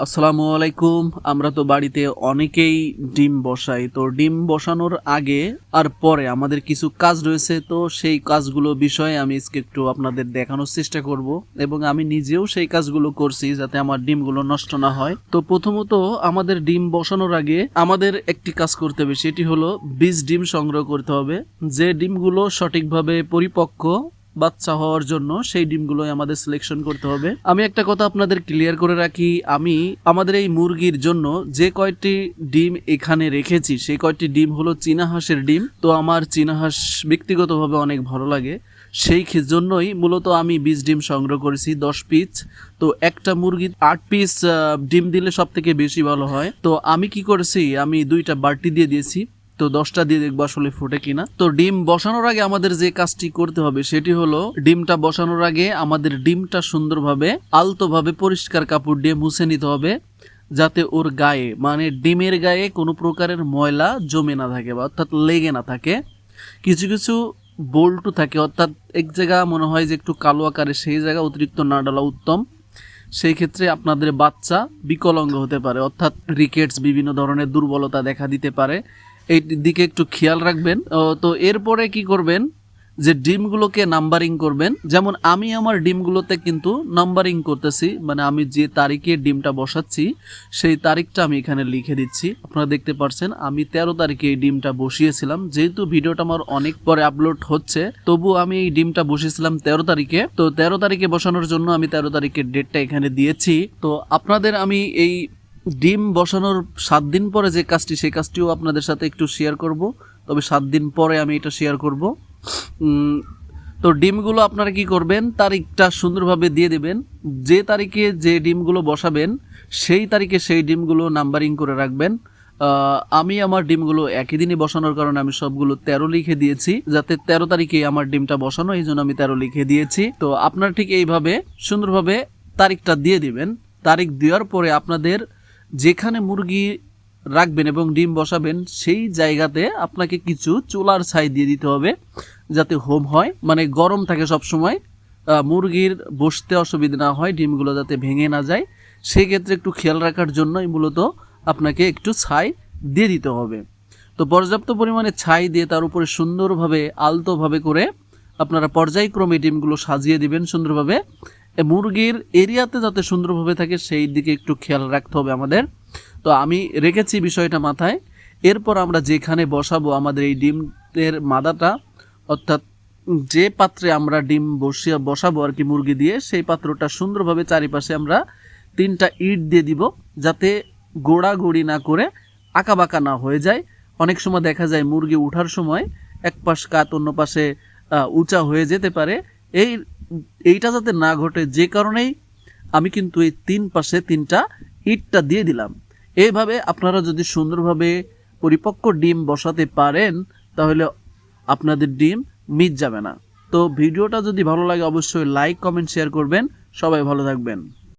আসসালামু আলাইকুম। আমরা তো বাড়িতে অনেকেই ডিম বসাই, তো ডিম বসানোর আগে আর পরে আমাদের কিছু কাজ রয়েছে, তো সেই কাজগুলো বিষয়ে আমি আজকে একটু আপনাদের দেখানোর চেষ্টা করব এবং আমি নিজেও সেই কাজগুলো করছি যাতে আমার ডিমগুলো নষ্ট না হয়। তো প্রথমত আমাদের ডিম বসানোর আগে আমাদের একটি কাজ করতে হবে, সেটি হলো বীজ ডিম সংগ্রহ করতে হবে। যে ডিমগুলো সঠিকভাবে পরিপক্ক বাচ্চা হওয়ার জন্য সেই ডিমগুলোই আমাদের সিলেকশন করতে হবে। আমি একটা কথা আপনাদের ক্লিয়ার করে রাখি, আমি আমাদের এই মুরগির জন্য যে কয়টি ডিম এখানে রেখেছি সেই কয়টি ডিম হলো চীনা হাঁসের ডিম। তো আমার চীনা হাঁস ব্যক্তিগতভাবে অনেক ভালো লাগে, সেই জন্যই মূলত আমি 20 ডিম সংগ্রহ করেছি 10 পিস। তো একটা মুরগি 8 পিস ডিম দিলে সব থেকে বেশি ভালো হয়। তো আমি কি করেছি, আমি 2টা বাড়তি দিয়ে দিয়েছি। তো 10টা দিয়ে দেখবো আসলে ফুটে কিনা। তো ডিম বসানোর আগে আমাদের যে কাজটি করতে হবে সেটি হলো, ডিমটা বসানোর আগে আমাদের ডিমটা সুন্দরভাবে আলতোভাবে পরিষ্কার কাপড় দিয়ে মুছে নিতে হবে, যাতে ওর গায়ে মানে ডিমের গায়ে কোনো প্রকারের ময়লা জমে না থাকে বা অর্থাৎ লেগে না থাকে। কিছু কিছু বল্টু থাকে, অর্থাৎ এক জায়গা মনে হয় যে একটু কালো আকারে, সেই জায়গা অতিরিক্ত না ডালা উত্তম। সেই ক্ষেত্রে আপনাদের বাচ্চা বিকলাঙ্গ হতে পারে, অর্থাৎ রিকেটস বিভিন্ন ধরনের দুর্বলতা দেখা দিতে পারে। এই দিকে একটু খেয়াল রাখবেন। তো এরপরে কি করবেন, যে ডিমগুলোকে নাম্বারিং করবেন। যেমন আমি আমার ডিমগুলোতে কিন্তু নাম্বারিং করতেছি, মানে আমি যে তারিখে ডিমটা বসাচ্ছি সেই তারিখটা আমি এখানে লিখে দিচ্ছি। আপনারা দেখতে পাচ্ছেন আমি 13 তারিখে এই ডিমটা বসিয়েছিলাম। যেহেতু ভিডিওটা আমার অনেক পরে আপলোড হচ্ছে, তবু আমি এই ডিমটা বসিয়েছিলাম 13 তারিখে। তো 13 তারিখে বসানোর জন্য আমি 13 তারিখের ডেটটা এখানে দিয়েছি। তো আপনাদের আমি এই ডিম বসানোর 7 দিন পরে যে কাজটি, সেই কাজটিও আপনাদের সাথে একটু শেয়ার করব, তবে 7 দিন পরে আমি এটা শেয়ার করব। তো ডিমগুলো আপনারা কি করবেন, তারিখটা সুন্দরভাবে দিয়ে দেবেন। যে তারিখে যে ডিমগুলো বসাবেন সেই তারিখে সেই ডিমগুলো নাম্বারিং করে রাখবেন। আমি আমার ডিমগুলো একই দিনই বসানোর কারণে আমি সবগুলো 13 লিখে দিয়েছি, যাতে 13 তারিখে আমার ডিমটা বসানো, এই জন্য আমি 13 লিখে দিয়েছি। তো আপনারা ঠিক এইভাবে সুন্দরভাবে তারিখটা দিয়ে দিবেন। তারিখ দেওয়ার পরে আপনাদের যেখানে মুরগি রাখবেন এবং ডিম বসাবেন সেই জায়গাতে আপনাকে কিছু চুলার ছাই দিয়ে দিতে হবে, যাতে হোম হয়, মানে গরম থাকে সব সময়, মুরগির বসতে অসুবিধা না হয়, ডিমগুলো যাতে ভেঙে না যায়। সেই ক্ষেত্রে একটু খেয়াল রাখার জন্যই মূলত আপনাকে একটু ছাই দিয়ে দিতে হবে। তো পর্যাপ্ত পরিমাণে ছাই দিয়ে তার উপরে সুন্দরভাবে আলতোভাবে করে আপনারা পর্যায়ক্রমে ডিমগুলো সাজিয়ে দিবেন সুন্দরভাবে। মুরগির এরিয়াতে যাতে সুন্দরভাবে থাকে সেই দিকে একটু খেয়াল রাখতে হবে আমাদের। তো আমি রেখেছি বিষয়টা মাথায়। এরপর আমরা যেখানে বসাবো আমাদের এই ডিমের মাদাটা, অর্থাৎ যে পাত্রে আমরা ডিম বসাবো আর কি মুরগি দিয়ে, সেই পাত্রটা সুন্দরভাবে চারিপাশে আমরা 3টা ইট দিয়ে দিব, যাতে গোড়াগড়ি না করে আঁকাবাঁকা না হয়ে যায়। অনেক সময় দেখা যায় মুরগি উঠার সময় এক পাশ কাত অন্য পাশে উঁচা হয়ে যেতে পারে। এইটা যাতে না ঘটে, যে কারণেই আমি কিন্তু এই 3 পাশে 3টা ইটটা দিয়ে দিলাম। এইভাবে আপনারা যদি সুন্দরভাবে পরিপক্ক ডিম বসাতে পারেন তাহলে আপনাদের ডিম মিস যাবে না। তো ভিডিওটা যদি ভালো লাগে অবশ্যই লাইক, কমেন্ট, শেয়ার করবেন। সবাই ভালো থাকবেন।